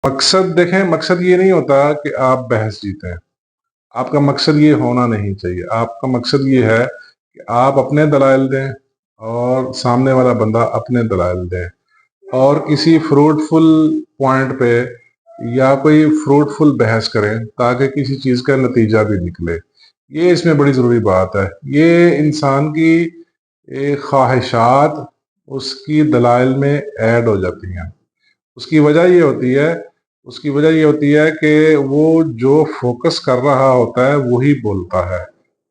मकसद देखें, मकसद ये नहीं होता कि आप बहस जीतें। आपका मकसद ये होना नहीं चाहिए। आपका मकसद ये है कि आप अपने दलाइल दें और सामने वाला बंदा अपने दलाइल दे, और किसी फ्रूटफुल पॉइंट पे या कोई फ्रूटफुल बहस करें ताकि किसी चीज़ का नतीजा भी निकले। ये इसमें बड़ी ज़रूरी बात है। ये इंसान की ख्वाहिशात उसकी दलाइल में ऐड हो जाती हैं। उसकी वजह ये होती है उसकी वजह ये होती है कि वो जो फोकस कर रहा होता है वही बोलता है।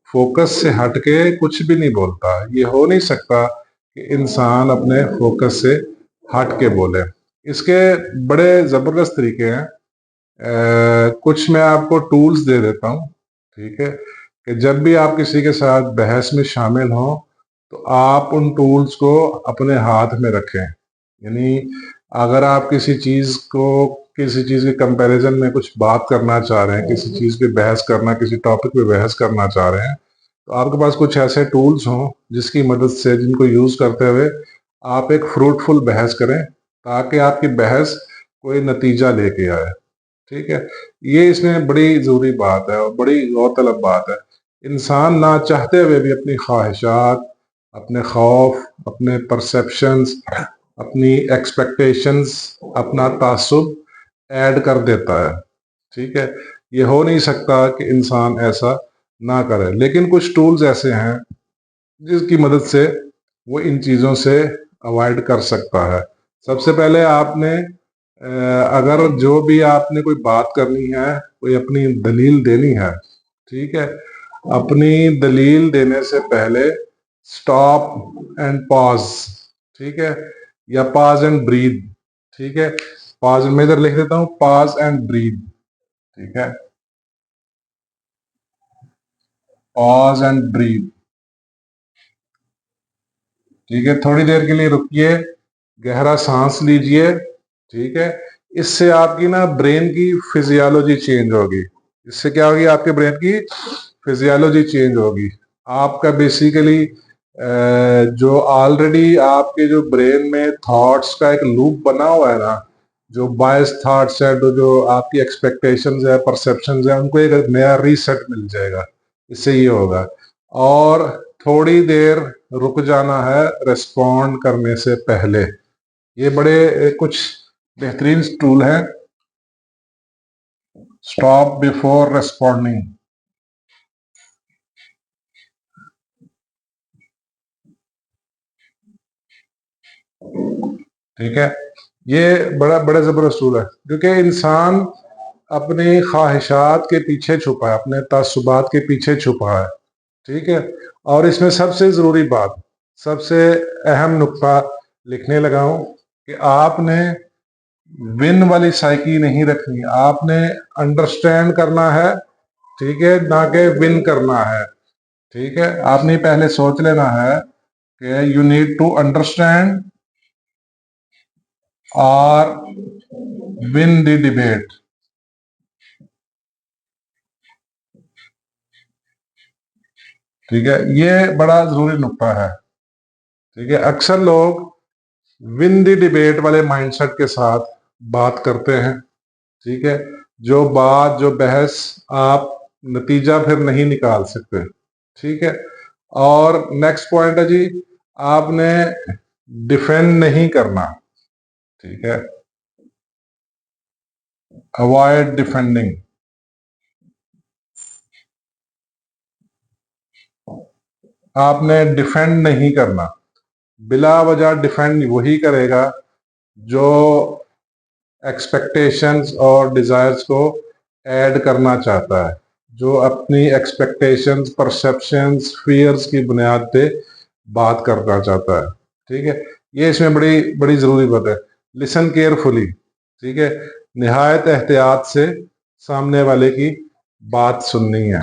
फोकस से हट के कुछ भी नहीं बोलता। ये हो नहीं सकता कि इंसान अपने फोकस से हट के बोले। इसके बड़े ज़बरदस्त तरीके हैं। कुछ मैं आपको टूल्स दे देता हूँ, ठीक है, कि जब भी आप किसी के साथ बहस में शामिल हों तो आप उन टूल्स को अपने हाथ में रखें। यानी अगर आप किसी चीज़ के कंपैरिजन में कुछ बात करना चाह रहे हैं, किसी चीज़ पे बहस करना, किसी टॉपिक पे बहस करना चाह रहे हैं, तो आपके पास कुछ ऐसे टूल्स हों जिसकी मदद से, जिनको यूज़ करते हुए आप एक फ्रूटफुल बहस करें ताकि आपकी बहस कोई नतीजा लेके आए। ठीक है, ये इसमें बड़ी ज़रूरी बात है और बड़ी गौरतलब बात है। इंसान ना चाहते हुए भी अपनी ख्वाहिशात, अपने खौफ, अपने परसेप्शंस, अपनी एक्सपेक्टेशंस, अपना तासुब ऐड कर देता है। ठीक है, ये हो नहीं सकता कि इंसान ऐसा ना करे, लेकिन कुछ टूल्स ऐसे हैं जिसकी मदद से वो इन चीज़ों से अवॉइड कर सकता है। सबसे पहले आपने अगर जो भी आपने कोई बात करनी है, कोई अपनी दलील देनी है, ठीक है, अपनी दलील देने से पहले स्टॉप एंड पॉज, ठीक है, या पॉज एंड ब्रीथ, ठीक है। पॉज मैं इधर लिख देता हूं, पॉज एंड ब्रीथ, ठीक है, पॉज एंड ब्रीथ, ठीक है। थोड़ी देर के लिए रुकिए, गहरा सांस लीजिए, ठीक है। इससे आपकी ना ब्रेन की फिजियोलॉजी चेंज होगी। इससे क्या होगी, आपके ब्रेन की फिजियोलॉजी चेंज होगी। आपका बेसिकली जो ऑलरेडी आपके जो ब्रेन में थॉट्स का एक लूप बना हुआ है ना, जो बायस थॉट्स है, जो आपकी एक्सपेक्टेशंस है, परसेप्शंस है, उनको एक नया रीसेट मिल जाएगा। इससे ये होगा। और थोड़ी देर रुक जाना है रिस्पॉन्ड करने से पहले। ये बड़े कुछ बेहतरीन टूल है, स्टॉप बिफोर रिस्पॉन्डिंग, ठीक है। ये बड़ा बड़ा जबरदस्त टूल है, क्योंकि इंसान अपनी ख्वाहिशात के पीछे छुपा है, अपने तासुबात के पीछे छुपा है, ठीक है। और इसमें सबसे जरूरी बात, सबसे अहम नुक्ता लिखने लगा हूं कि आपने विन वाली साइकी नहीं रखनी। आपने अंडरस्टैंड करना है, ठीक है, ना कि विन करना है, ठीक है। आपने पहले सोच लेना है कि यू नीड टू अंडरस्टैंड और विन द डिबेट, ठीक है। ये बड़ा जरूरी नुक्ता है, ठीक है। अक्सर लोग विन द डिबेट वाले माइंडसेट के साथ बात करते हैं, ठीक है। जो बहस आप नतीजा फिर नहीं निकाल सकते, ठीक है। और नेक्स्ट पॉइंट है जी, आपने डिफेंड नहीं करना, ठीक है, अवॉइड डिफेंडिंग। आपने डिफेंड नहीं करना। बिला वजह डिफेंड वही करेगा जो एक्सपेक्टेशंस और डिजायर्स को ऐड करना चाहता है, जो अपनी एक्सपेक्टेशंस, परसेप्शंस, फियर्स की बुनियाद पे बात करना चाहता है, ठीक है। ये इसमें बड़ी बड़ी जरूरी बात है। लिसन केयरफुली, ठीक है, निहायत एहतियात से सामने वाले की बात सुननी है।